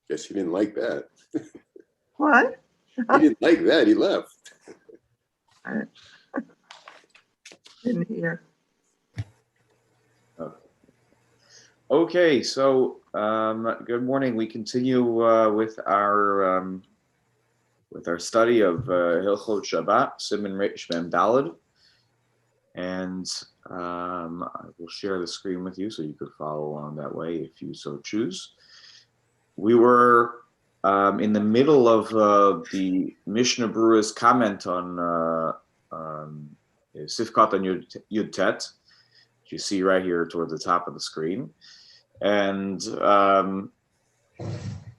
Guess he didn't like that. What? He didn't like that. He left. I didn't hear. Okay, so good morning. We continue with our study of Hilchot Shabbat, Siman Reish Mem Daled, and I will share the screen with you so you could follow along that way if you so choose. We were in the middle of the Mishnah Berurah's comment on Sifkat and Yud Tet, which you see right here toward the top of the screen. And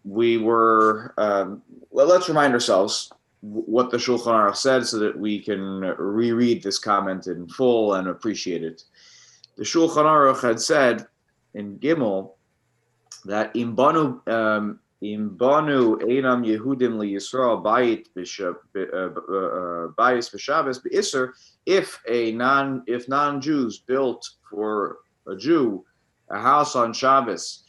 we were, well, let's remind ourselves what the Shulchan Aruch said so that we can reread this comment in full and appreciate it. The Shulchan Aruch had said in Gimel that Imbanu Einam Yehudim li Yisrael Bayis b'Shabbos b'Isser, if non-Jews built for a Jew a house on Shabbos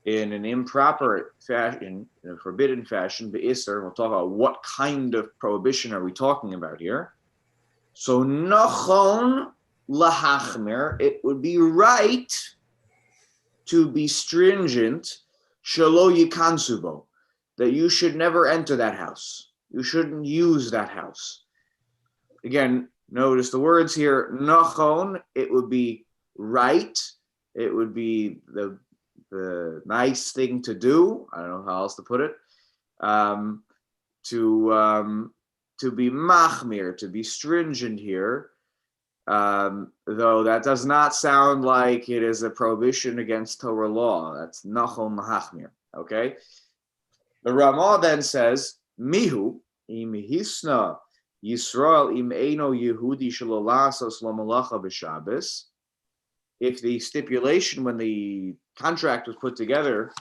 in an improper fashion, in a forbidden fashion, b'Isser, we'll talk about what kind of prohibition are we talking about here. So nachon lahachmir, it would be right to be stringent, shelo yikansubo, that you should never enter that house. You shouldn't use that house. Again, notice the words here, nachon, it would be right, it would be the nice thing to do. I don't know how else to put it. To be machmir, to be stringent here, though that does not sound like it is a prohibition against Torah law. That's nachon lahachmir. Okay. The Ramah then says, mihu im hisna Yisrael im eino Yehudi shelo lasos lo malacha b'Shabbos. If the stipulation when the contract was put together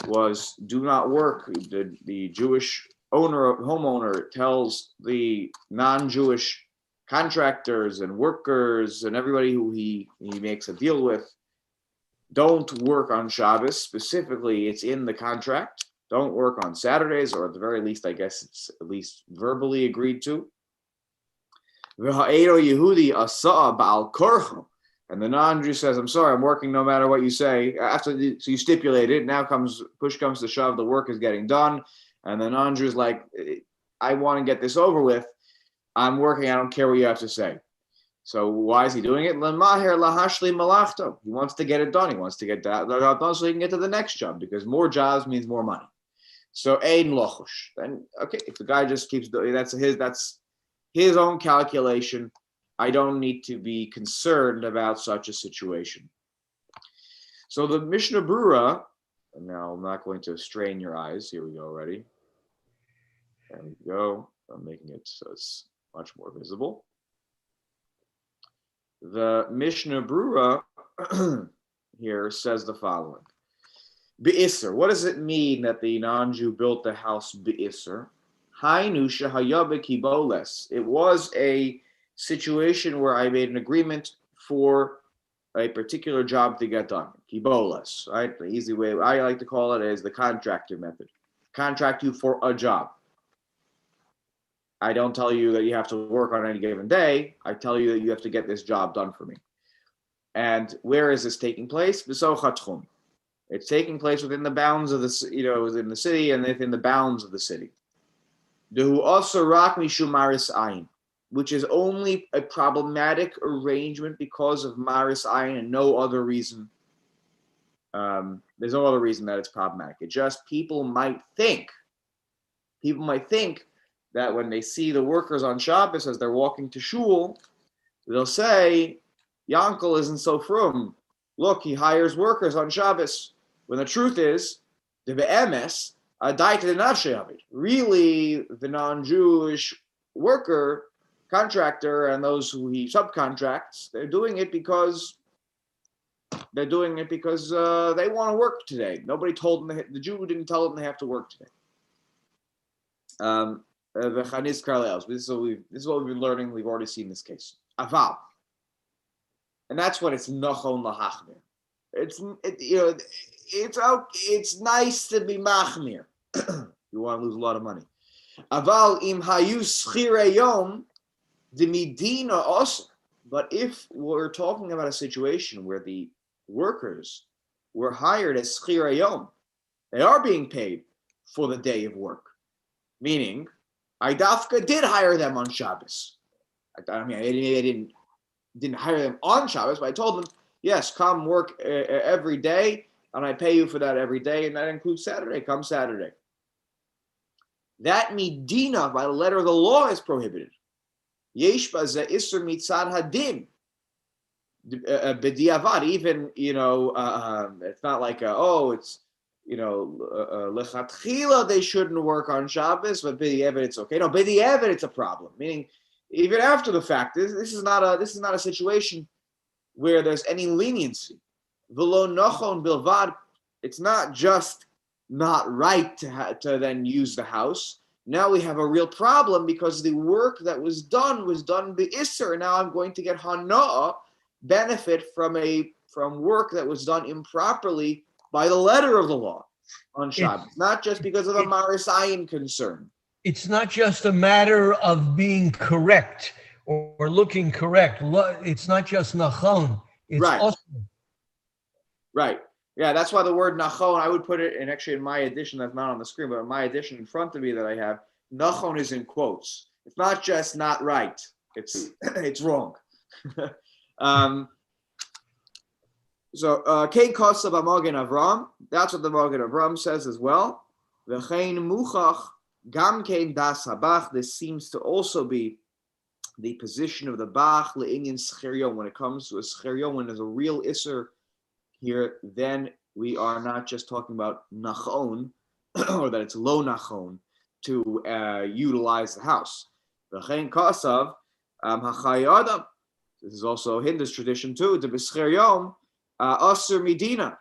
was do not work, the Jewish homeowner tells the non-Jewish contractors and workers and everybody who he makes a deal with, don't work on Shabbos. Specifically, it's in the contract. Don't work on Saturdays, or at the very least, I guess it's at least verbally agreed to. Yehudi asa ba'al korcho. And the non-Jew says, I'm sorry, I'm working no matter what you say. So you stipulate it. Now push comes to shove, the work is getting done. And the non-Jew is like, I want to get this over with. I'm working, I don't care what you have to say. So why is he doing it? He wants to get it done. He wants to get that done so he can get to the next job, because more jobs means more money. So ein lochush. Then okay, if the guy just keeps doing that's his own calculation. I don't need to be concerned about such a situation. So the Mishnah Berurah, and now I'm not going to strain your eyes. Here we go already. There we go. I'm making it so it's much more visible. The Mishnah Berurah here says the following. Be'isser. What does it mean that the non-Jew built the house be'isser? Hainu shehaya kiboles. It was a situation where I made an agreement for a particular job to get done. Kiboles, right? The easy way I like to call it is the contractor method. Contract you for a job. I don't tell you that you have to work on any given day. I tell you that you have to get this job done for me. And where is this taking place? B'sochatchum. It's taking place within the bounds of the, within the city and within the bounds of the city. Dehu also rak mishum maris ayin, which is only a problematic arrangement because of maris ayin and no other reason. There's no other reason that it's problematic. It just people might think that when they see the workers on Shabbos as they're walking to shul, they'll say, Yankel isn't so frum. Look, he hires workers on Shabbos. When the truth is, the be'emes, really the non-Jewish worker, contractor, and those who he subcontracts, they're doing it because they want to work today. Nobody told them, the Jew didn't tell them they have to work today. This is what we've been learning. We've already seen this case. Aval. And that's what it's nachon lahachmir. It's nice to be machmir. You want to lose a lot of money. Aval im hayu schirei yom de midina also. But if we're talking about a situation where the workers were hired as schirei yom, they are being paid for the day of work. Meaning, I dafka did hire them on Shabbos. I mean, I didn't hire them on Shabbos, but I told them, yes, come work every day, and I pay you for that every day, and that includes Saturday. Come Saturday. That midina, by the letter of the law, is prohibited. Yesh baze isur mitzad hadin. B'diavad, even, it's not like, it's, lechatchila, they shouldn't work on Shabbos, but b'diavad, it's okay. No, b'diavad, it's a problem. Meaning, even after the fact, this is not a situation where there's any leniency. V'lo nochon bilvad, it's not just not right to then use the house. Now we have a real problem because the work that was done b'isser, and now I'm going to get hana'ah, benefit from work that was done improperly by the letter of the law on Shabbos, not just because of a marisayin concern. It's not just a matter of being correct or looking correct. It's not just nachon. It's right. Also. Right. Yeah, that's why the word nachon, I would put it, and actually in my edition, that's not on the screen, but in my edition in front of me that I have, nachon is in quotes. It's not just not right. It's wrong. So, Kein Kosa b'Magen Avram, that's what the Magen Avram says as well. V'chein muchach gam kein das habach. This seems to also be the position of the Bach le'inyan scherion. When it comes to a scherion, when there's a real isser here, then we are not just talking about nachon, or that it's lo nachon to utilize the house. V'chein Kosav hachay adam. This is also Hindu's tradition too. To b'scher yom, asur midina.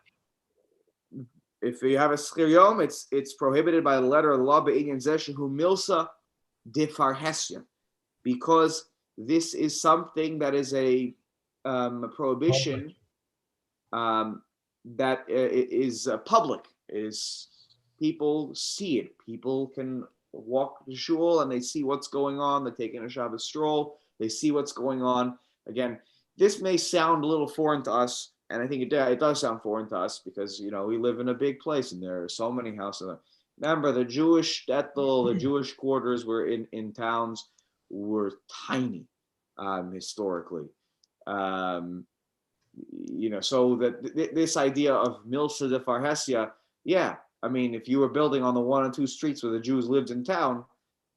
If you have a schir yom, it's prohibited by the letter of the law be'inyan zeh shehu milsa difarhesya, because this is something that is a prohibition that is public. Is people see it. People can walk to shul and they see what's going on. They're taking a Shabbos stroll. They see what's going on. Again, this may sound a little foreign to us, and I think it does sound foreign to us because, we live in a big place and there are so many houses. Remember, the Jewish shtetl, the Jewish quarters were in towns were tiny historically. So that this idea of milsa de farhesia, yeah, I mean, if you were building on the 1 and 2 streets where the Jews lived in town,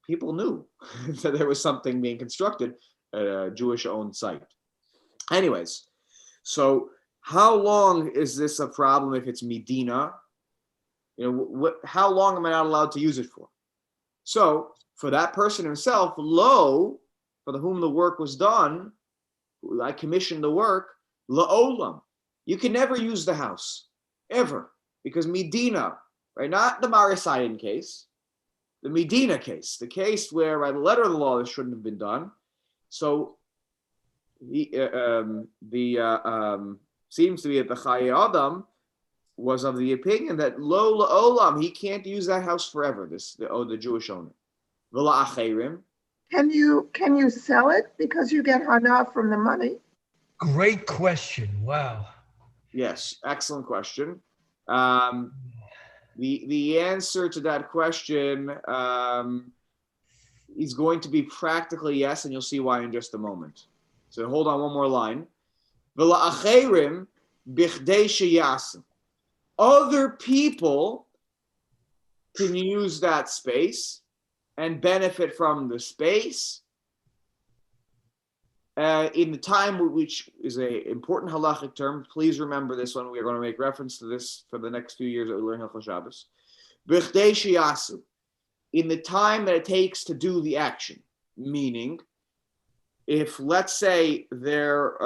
people knew that there was something being constructed at a Jewish-owned site. Anyways, so how long is this a problem if it's Medina? How long am I not allowed to use it for? So for that person himself, for whom the work was done, I commissioned the work, la'olam. You can never use the house, ever, because Medina, right? Not the Marisayan case, the Medina case, the case where by the letter of the law this shouldn't have been done. So seems to be that the Chaye Adam was of the opinion that lo la'olam, he can't use that house forever. The Jewish owner. V'la acherim. Can you sell it because you get hana from the money? Great question. Wow. Yes, excellent question. The answer to that question is going to be practically yes, and you'll see why in just a moment. So hold on one more line. Other people can use that space and benefit from the space in the time, which is an important halachic term. Please remember this one. We are going to make reference to this for the next few years that we learn Hilchot Shabbos. In the time that it takes to do the action, meaning, if let's say there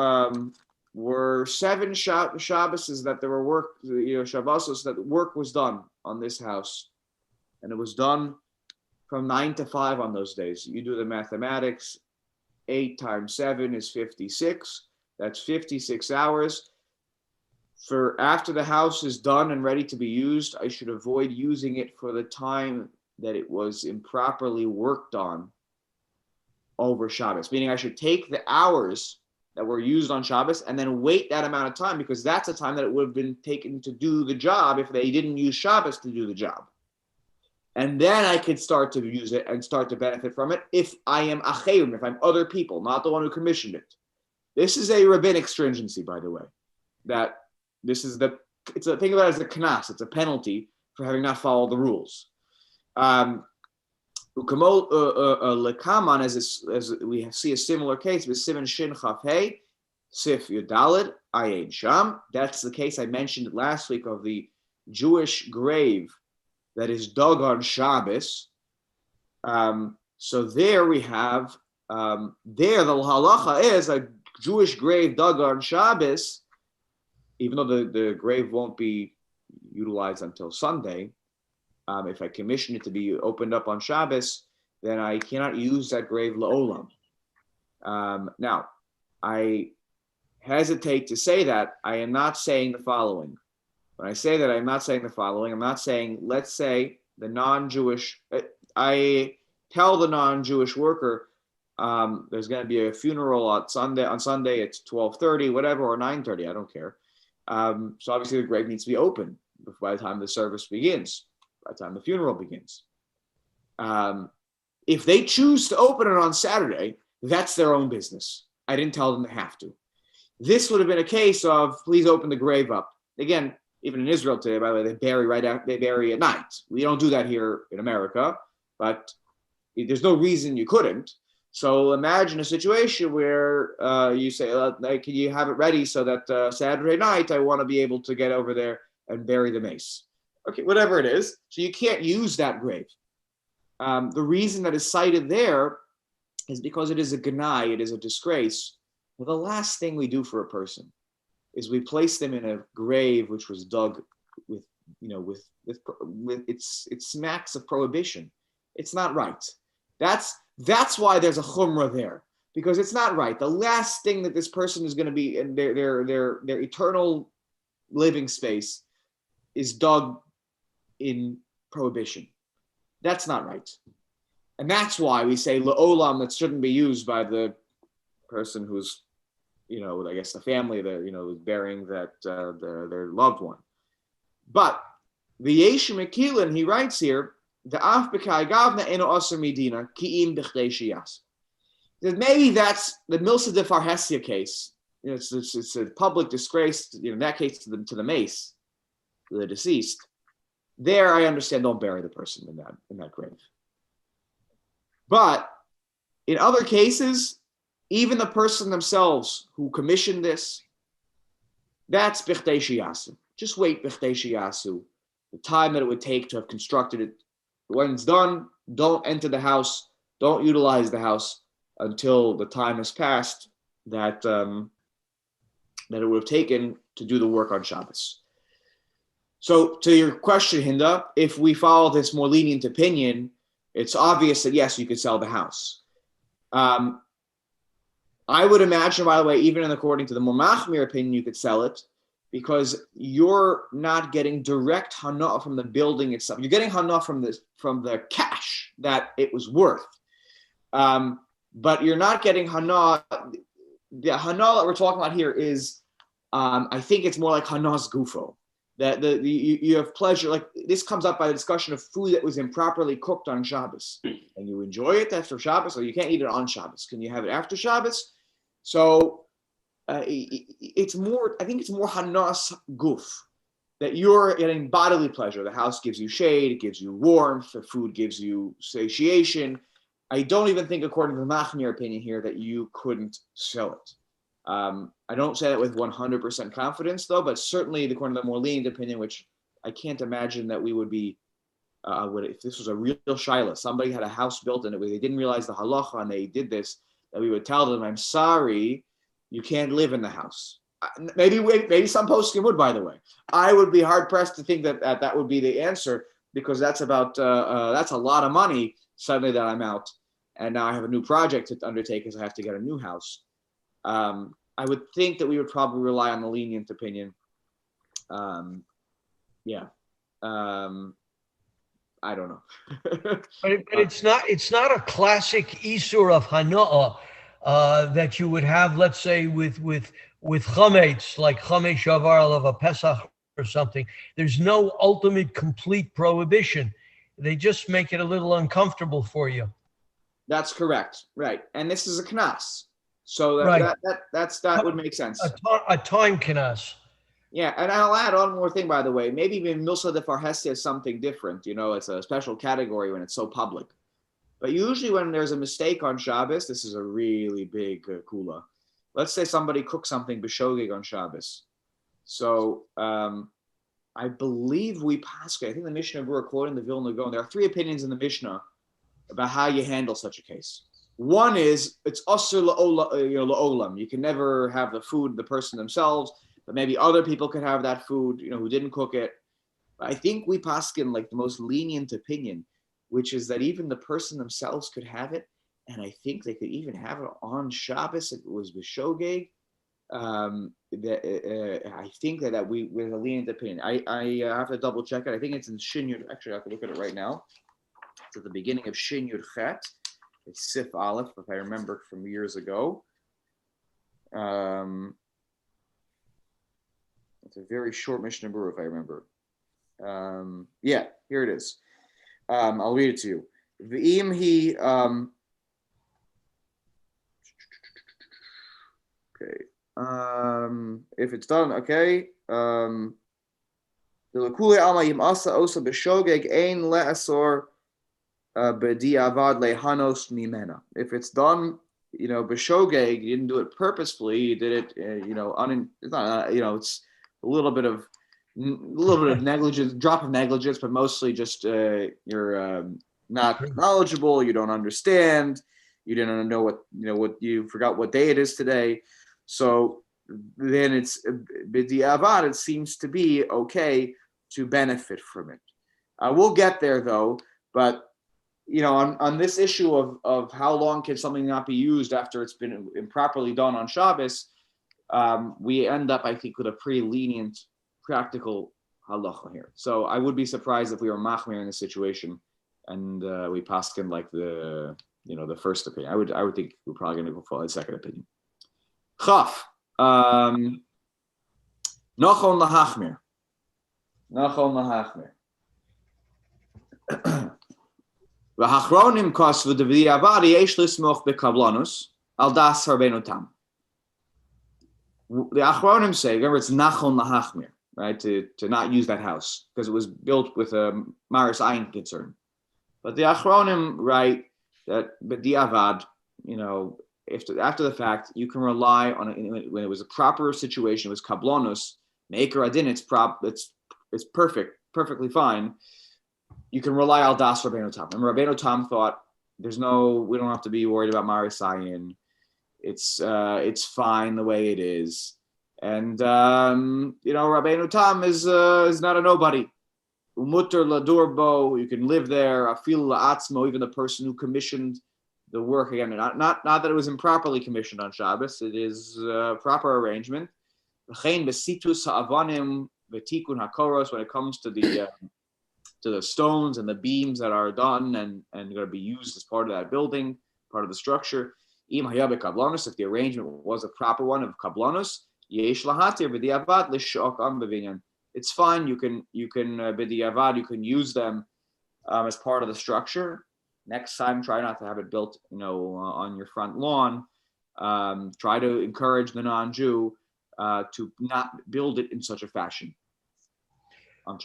were 7 Shabbos that there were work, Shabbosos that work was done on this house, and it was done from 9 to 5 on those days. You do the mathematics. 8 times 7 is 56. That's 56 hours. for after the house is done and ready to be used, I should avoid using it for the time that it was improperly worked on over Shabbos. Meaning I should take the hours that were used on Shabbos and then wait that amount of time, because that's the time that it would have been taken to do the job if they didn't use Shabbos to do the job. And then I could start to use it and start to benefit from it if I am acherim, if I'm other people, not the one who commissioned it. This is a rabbinic stringency, by the way. That this is it's a think about it as a knas, it's a penalty for having not followed the rules. Lekaman, as we see a similar case with Sivan Shin Chaf Hey, Sif Yudalid Ayin Sham. That's the case I mentioned last week of the Jewish grave that is dug on Shabbos. So there we have, there the halacha is a Jewish grave dug on Shabbos, even though the grave won't be utilized until Sunday. If I commission it to be opened up on Shabbos, then I cannot use that grave la'olam. Now, I hesitate to say that. I am not saying the following. When I say that, I'm not saying the following. I'm not saying, let's say the non-Jewish, I tell the non-Jewish worker, there's going to be a funeral on Sunday it's 12:30, whatever, or 9:30, I don't care. So obviously the grave needs to be open by the time the service begins, by the time the funeral begins. If they choose to open it on Saturday, that's their own business. I didn't tell them they have to. This would have been a case of, please open the grave up. Again, even in Israel today, by the way, they bury at night. We don't do that here in America, but there's no reason you couldn't. So imagine a situation where you say, can you have it ready so that Saturday night I want to be able to get over there and bury the mace. Okay, whatever it is. So you can't use that grave. The reason that is cited there is because it is a ganai, it is a disgrace. Well, the last thing we do for a person is we place them in a grave which was dug with it smacks of prohibition. It's not right. That's why there's a chumrah there, because it's not right. The last thing that this person is going to be in their eternal living space is dug in prohibition. That's not right. And that's why we say la'olam, that shouldn't be used by the person who's, I guess the family that, is burying that their loved one. But the Yeshua Mekilin, he writes here, the af b'kai gavna eno aser medina ki'im b'chdei shiyas. Maybe that's the Milsa de Farhesia case. It's a public disgrace, in that case to the mace, to the deceased. There, I understand, don't bury the person in that grave. But in other cases, even the person themselves who commissioned this, that's b'chdei shiyasu. Just wait b'chdei shiyasu. The time that it would take to have constructed it. When it's done, don't enter the house, don't utilize the house until the time has passed that it would have taken to do the work on Shabbos. So to your question, Hinda, if we follow this more lenient opinion, it's obvious that yes, you could sell the house. I would imagine, by the way, even according to the more machmir opinion, you could sell it because you're not getting direct hana from the building itself. You're getting hana from the cash that it was worth. But you're not getting hana. The hana that we're talking about here is, I think it's more like hana's gufo. That you have pleasure. Like this comes up by the discussion of food that was improperly cooked on Shabbos, and you enjoy it after Shabbos, or you can't eat it on Shabbos. Can you have it after Shabbos? So it's more. I think it's more hanas guf, that you're getting bodily pleasure. The house gives you shade, it gives you warmth. The food gives you satiation. I don't even think, according to the machmir opinion here, that you couldn't sell it. I don't say that with 100% confidence, though, but certainly according to the more lenient opinion, which I can't imagine that we would be, if this was a real shaila, somebody had a house built and they didn't realize the halacha and they did this, that we would tell them, I'm sorry, you can't live in the house. Maybe some poskim would, by the way. I would be hard pressed to think that would be the answer, because that's a lot of money suddenly that I'm out. And now I have a new project to undertake as I have to get a new house. I would think that we would probably rely on the lenient opinion. Yeah. I don't know. But it's not a classic Isur of Hanoah that you would have, let's say, with chametz, like chametz shavar of a Pesach or something. There's no ultimate complete prohibition. They just make it a little uncomfortable for you. That's correct, right? And this is a knas, so Right. that would make sense. A time knas. Yeah, and I'll add one more thing, by the way. Maybe even Milsa de Farhestia is something different. It's a special category when it's so public. But usually when there's a mistake on Shabbos, this is a really big kula. Let's say somebody cooks something b'shogeg on Shabbos. So I believe we pass. I think the Mishnah Berurah quoting the Vilna Gaon. There are 3 opinions in the Mishnah about how you handle such a case. One is it's asur la'olam. You can never have the food, the person themselves, but maybe other people could have that food, who didn't cook it. But I think we paskin like the most lenient opinion, which is that even the person themselves could have it, and I think they could even have it on Shabbos if it was b'shogeg. I think that we with a lenient opinion. I have to double check it. I think it's in Shin Yud. Actually, I have to look at it right now. It's at the beginning of Shin Yud Chet. It's Sif Aleph, if I remember from years ago. It's a very short Mishnah Berurah, if I remember. Yeah, here it is. I'll read it to you. V'im he. Okay. If it's done, okay. The lekule alma yim asa osa b'shogeg ein le'asor b'diavad lehanos mimena. If it's done, b'shogeg, you didn't do it purposefully. You did it, it's not, it's a little bit of negligence, drop of negligence, but mostly just you're not knowledgeable. You don't understand. You didn't know what you forgot what day it is today. So then it's b'diavad. It seems to be okay to benefit from it. We'll get there though, but on this issue of how long can something not be used after it's been improperly done on Shabbos, we end up, I think, with a pretty lenient, practical halacha here. So I would be surprised if we were machmir in this situation, and we paskin like the first opinion. I would think we're probably going to go for the second opinion. Chaf, nachon lahachmir. V'hachronim kosvu dev'diavad yesh lismoch bekablanus al das harbeinu tam. The Achronim say, remember, it's nachon lahachmir, right? To not use that house because it was built with a maris ayin concern. But the Achronim write that b'diavad, after the fact, you can rely on it when it was a proper situation. It was kablanus, me'eker adin. It's perfectly fine. You can rely al das Rabbeinu Tam. And Rabbeinu Tam thought we don't have to be worried about maris ayin. It's fine the way it is, and Rabbeinu Tam is not a nobody. Umuter ladurbo, you can live there. Afil la'atzmo, even the person who commissioned the work again. Not that it was improperly commissioned on Shabbos. It is a proper arrangement. V'chein besitus ha'avanim v'tikun hakoros, when it comes to the stones and the beams that are done and going to be used as part of that building, part of the structure. If the arrangement was a proper one of kablanus, it's fine. You can b'diavad, you can use them as part of the structure. Next time, try not to have it built, on your front lawn. Try to encourage the non-Jew to not build it in such a fashion.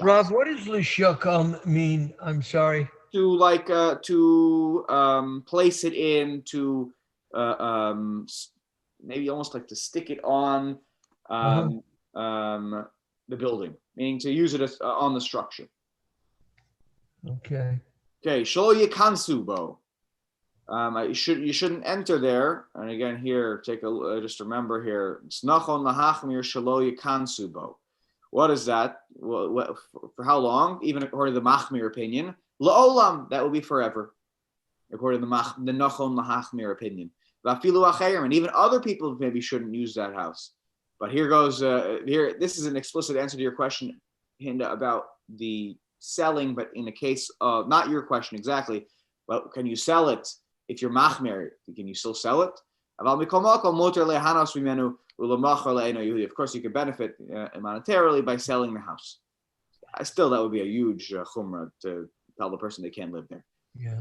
Rav, what does l'shakam mean? I'm sorry. To place it in, to maybe almost like to stick it on the building, meaning to use it as, on the structure. Okay. Shlo yikansubo. You shouldn't enter there. And again, here, just remember here. It's nachon lahachmir shlo yikansubo. What is that? For how long? Even according to the machmir opinion, la'olam, that will be forever. According to the nachon lahachmir opinion. And even other people maybe shouldn't use that house. But here goes, here, this is an explicit answer to your question, Hinda, about the selling, but in the case of, not your question exactly, but can you sell it if you're machmer? Can you still sell it? Of course, you could benefit monetarily by selling the house. Still, that would be a huge chumrah to tell the person they can't live there. Yeah.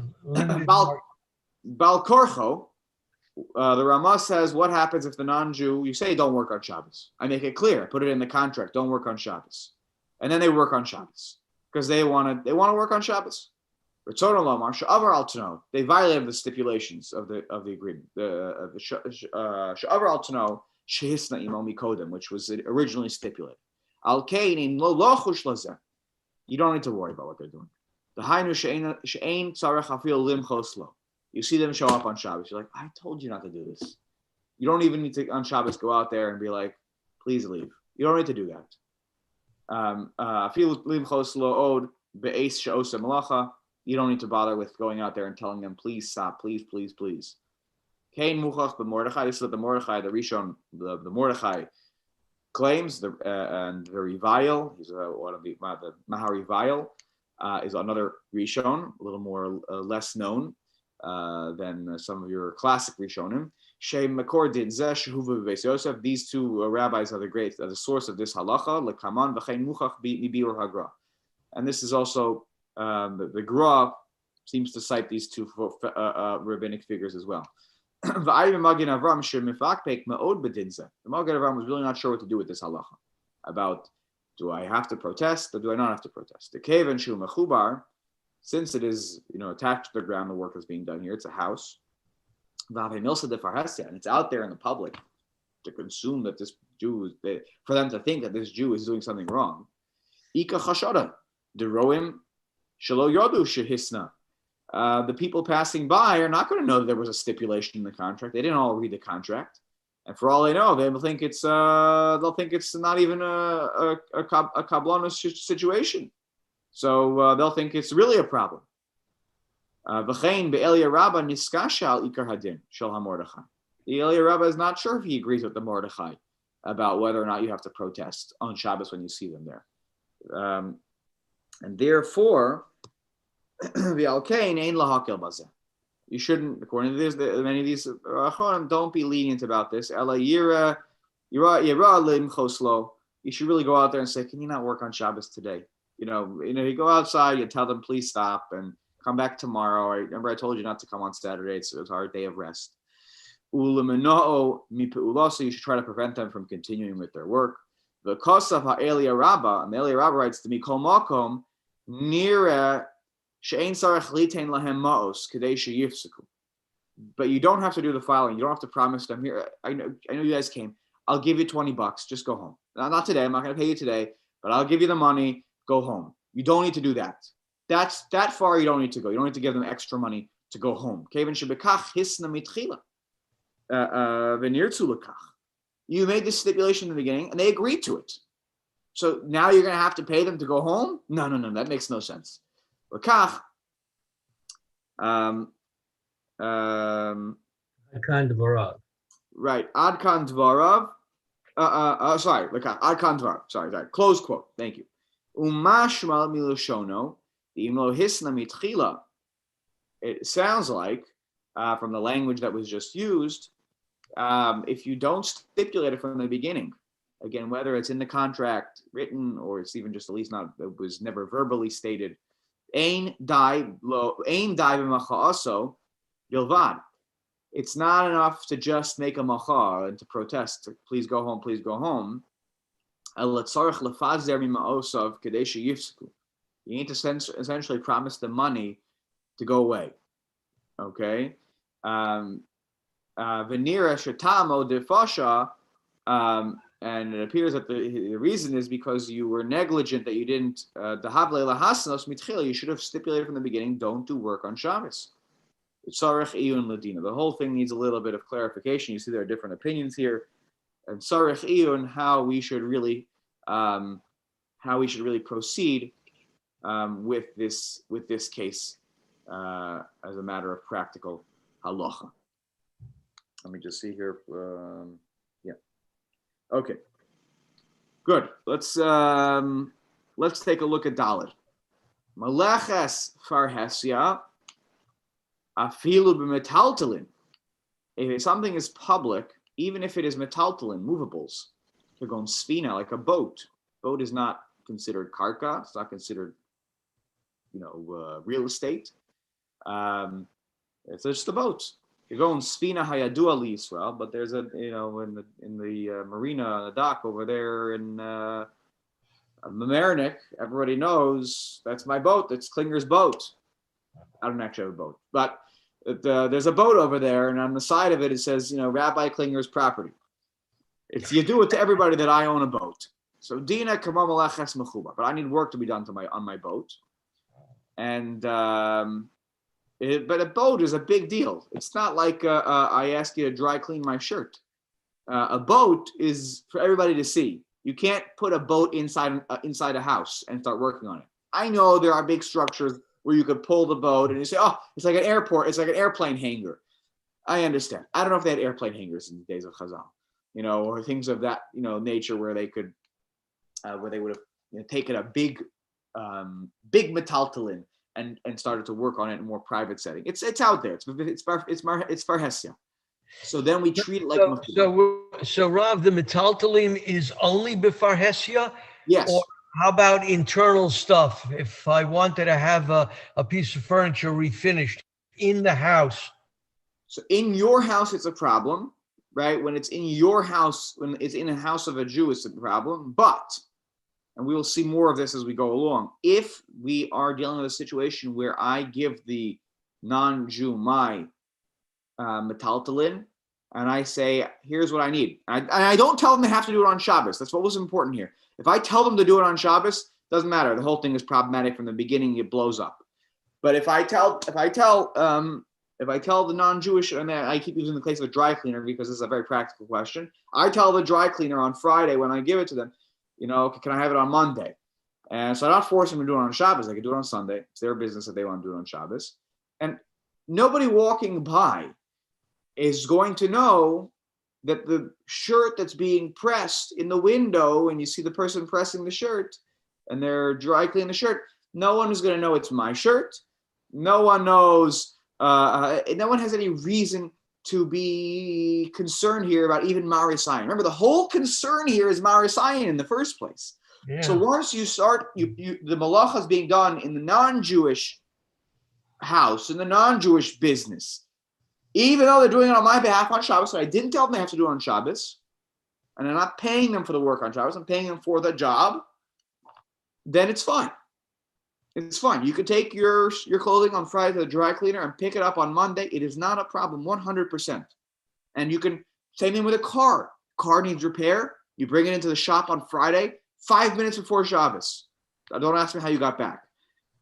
Bal Korcho, the Ramah says, what happens if the non-Jew, you say don't work on Shabbos. I make it clear, I put it in the contract, don't work on Shabbos. And then they work on Shabbos because they want to work on Shabbos. They violated the stipulations of the agreement. Which was originally stipulated. You don't need to worry about what they're doing. You see them show up on Shabbos. You're like, I told you not to do this. You don't even need to on Shabbos go out there and be like, please leave. You don't need to do that. You don't need to bother with going out there and telling them, please stop, please, please, please. Kain muchach b'Mordechai. This is what the Mordechai, the Rishon, the Mordechai claims, and the Revile, he's one of the Maharivile, is another Rishon, a little more less known than some of your classic Rishonim. Shem Makor Din Zeh Shehuva B'Beis Yosef. These two rabbis are the source of this halacha. Lekaman v'chein muchach bi'ur hagra. And this is also the Gra seems to cite these two rabbinic figures as well. The Magen Avram was really not sure what to do with this halacha about, do I have to protest or do I not have to protest? The Kevan Shu Mechubar, since it is attached to the ground, the work is being done here. It's a house, and it's out there in the public to consume that this Jew, for them to think that this Jew is doing something wrong. Ika chashada deroim shelo yodu shehisna. The people passing by are not going to know that there was a stipulation in the contract. They didn't all read the contract, and for all they know, they'll think it's not even a kabbalah situation. So they'll think it's really a problem. V'chein be'Elia Rabba niskasha al ikar hadin shel haMordechai. The Elia Rabba is not sure if he agrees with the Mordechai about whether or not you have to protest on Shabbos when you see them there, and therefore. You shouldn't, according to this, many of these don't be lenient about this. You should really go out there and say, can you not work on Shabbos today? You go outside, you tell them, please stop and come back tomorrow. Remember I told you not to come on Saturday. It's our day of rest. So you should try to prevent them from continuing with their work. The Kosav ha'Elia Rabba, and the Elia Rabba writes to me, Kol Makom, Nira, but you don't have to do the following. You don't have to promise them, here, I know you guys came. I'll give you $20. Just go home. Not today. I'm not going to pay you today, but I'll give you the money. Go home. You don't need to do that. That's that far. You don't need to go. You don't need to give them extra money to go home. You made this stipulation in the beginning, and they agreed to it. So now you're going to have to pay them to go home? No. That makes no sense. Adkan Dvarav. Right. Adkan Dvarav. Sorry. Adkan Dvarav. Sorry. Close quote. Thank you. Umashmal miloshono imlo hisna mitchila. It sounds like, from the language that was just used, if you don't stipulate it from the beginning, again, whether it's in the contract written or it's even just at least not, it was never verbally stated. It's not enough to just make a macha and to protest, to please go home, please go home. You need to essentially promise the money to go away. Okay? And it appears that the reason is because you were negligent, that you didn't, you should have stipulated from the beginning, don't do work on Shabbos. The whole thing needs a little bit of clarification. You see there are different opinions here. And Sarech Iyun, how we should really proceed with this case as a matter of practical halacha. Let me just see here. Okay, good. Let's take a look at Dalet. Maleches farhesia afilu b'metaltalin. If something is public, even if it is metaltalin, movables, to go on sfina, like a boat. Boat is not considered karka. It's not considered, real estate. It's just a boat. You go on sfina hayadua li Yisrael, but there's in the marina on the dock over there in Mamaroneck, everybody knows that's my boat. That's Klinger's boat. I don't actually have a boat, but there's a boat over there, and on the side of it, it says, Rabbi Klinger's property. You do it to everybody that I own a boat. So Dina Kamar Malaches Mechuba, but I need work to be done on my boat, and but a boat is a big deal. It's not like I ask you to dry clean my shirt. A boat is for everybody to see. You can't put a boat inside a house and start working on it. I know there are big structures where you could pull the boat and you say, oh, it's like an airport, it's like an airplane hangar. I understand. I don't know if they had airplane hangars in the days of Chazal, or things of that, nature where they could, where they would have taken a big metaltalin and started to work on it in a more private setting. It's out there. It's farhesia. So then we treat it like so Rav, the metaltalim is only b'farhesia? Yes. Or how about internal stuff? If I wanted to have a piece of furniture refinished in the house. So in your house, it's a problem, right? When it's in your house, when it's in a house of a Jew, it's a problem. But, and we will see more of this as we go along, if we are dealing with a situation where I give the non-Jew my metaltalin, and I say, here's what I need. And I don't tell them they have to do it on Shabbos. That's what was important here. If I tell them to do it on Shabbos, doesn't matter. The whole thing is problematic from the beginning. It blows up. But if I tell the non-Jewish, and I keep using the case of a dry cleaner because this is a very practical question. I tell the dry cleaner on Friday when I give it to them, can I have it on Monday? And so I don't force them to do it on Shabbos. They can do it on Sunday. It's their business if they want to do it on Shabbos. And nobody walking by is going to know that the shirt that's being pressed in the window, and you see the person pressing the shirt and they're dry cleaning the shirt, no one is going to know it's my shirt. No one knows, no one has any reason to be concerned here about even Marisayan. Remember, the whole concern here is Marisayan in the first place. Yeah. So once you start, the malacha is being done in the non-Jewish house, in the non-Jewish business, even though they're doing it on my behalf on Shabbos, so I didn't tell them they have to do it on Shabbos, and I'm not paying them for the work on Shabbos, I'm paying them for the job, then it's fine. It's fine. You can take your clothing on Friday to the dry cleaner and pick it up on Monday. It is not a problem, 100%. And you can, same thing with a car. Car needs repair. You bring it into the shop on Friday, 5 minutes before Shabbos. Don't ask me how you got back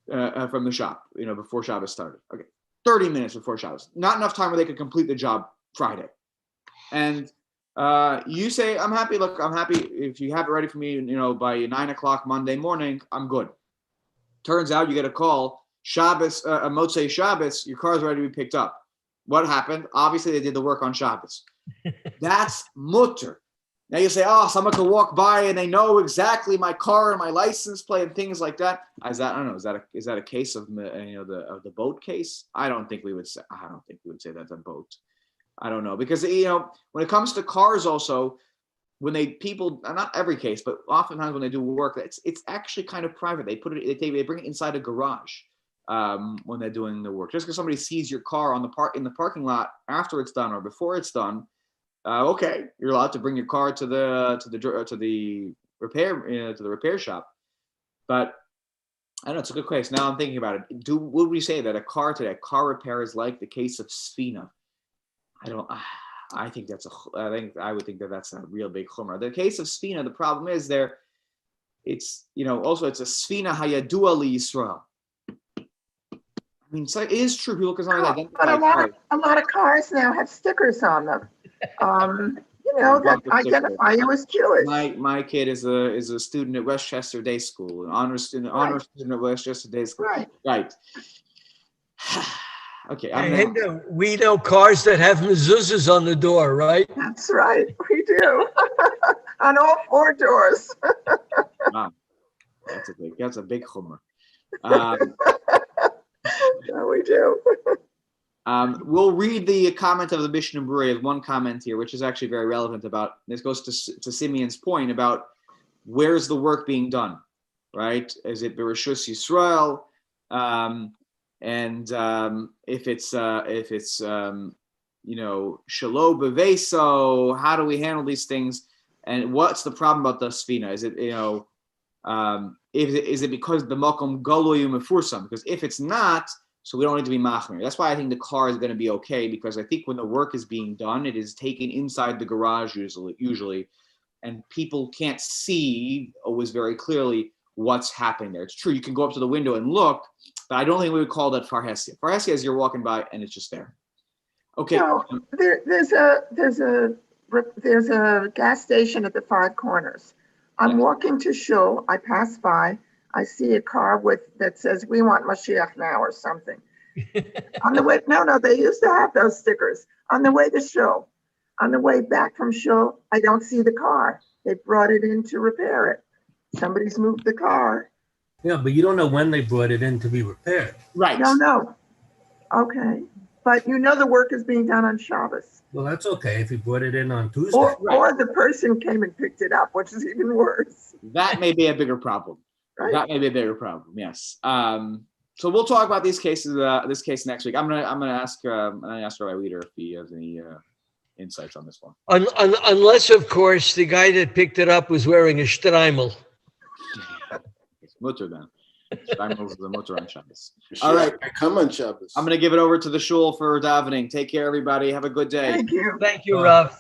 from the shop, before Shabbos started. Okay. 30 minutes before Shabbos. Not enough time where they could complete the job Friday. And you say, I'm happy. Look, I'm happy. If you have it ready for me, by 9:00 Monday morning, I'm good. Turns out you get a call, Shabbos, Motzei Shabbos, your car's ready to be picked up. What happened? Obviously, they did the work on Shabbos. That's mutter. Now you say, someone could walk by and they know exactly my car and my license plate and things like that. I don't know. Is that a case of the boat case? I don't think we would say that's a boat. I don't know, because when it comes to cars also, when people, not every case, but oftentimes when they do work, it's actually kind of private. They they bring it inside a garage when they're doing the work. Just because somebody sees your car in the parking lot after it's done or before it's done, okay, you're allowed to bring your car to the repair shop. But I don't know, it's a good case. Now I'm thinking about it. Would we say that a car repair is like the case of Sfina? I think I would think that's a real big chumrah. The case of Sfina, the problem is it's also it's a Sfina hayadua li Yisrael. I mean, so it is true. People can identify. But a lot of cars now have stickers on them. That identify you as Jewish. My kid is a student at Westchester Day School, an honor student at Westchester Day School. Right. Okay. We know cars that have mezuzahs on the door, right? That's right. We do. on all four doors. Wow. That's a big chumrah. Yeah, we do. We'll read the comment of the Mishnah Berurah. There's one comment here, which is actually very relevant about, this goes to Simeon's point about where's the work being done, right? Is it Bereshus Yisrael? If it's Shelo Beveso, how do we handle these things? And what's the problem about the Sfina? Is it, is it because the Makom Galoyu Mefursam? Because if it's not, so we don't need to be machmir. That's why I think the car is going to be okay, because I think when the work is being done, it is taken inside the garage usually, and people can't see always very clearly what's happening there. It's true, you can go up to the window and look, but I don't think we would call that farhesia. Farhesia is you're walking by and it's just there. Okay. No, there's a gas station at the Five Corners. I'm walking to shul. I pass by. I see a car that says "We want Mashiach now" or something. On the way, no, they used to have those stickers. On the way to shul, on the way back from shul, I don't see the car. They brought it in to repair it. Somebody's moved the car. Yeah, but you don't know when they brought it in to be repaired. Right. No. Okay, but the work is being done on Shabbos. Well, that's okay if you brought it in on Tuesday. Or the person came and picked it up, which is even worse. That may be a bigger problem. Right? That may be a bigger problem. Yes. So we'll talk about these cases. This case next week. I'm gonna ask Rabbi Leader if he has any insights on this one. Unless, of course, the guy that picked it up was wearing a streimel. It's mutter then. Streimel is the mutter on Shabbos. All right. I come on Shabbos. I'm gonna give it over to the shul for davening. Take care, everybody. Have a good day. Thank you. Thank you, Rav.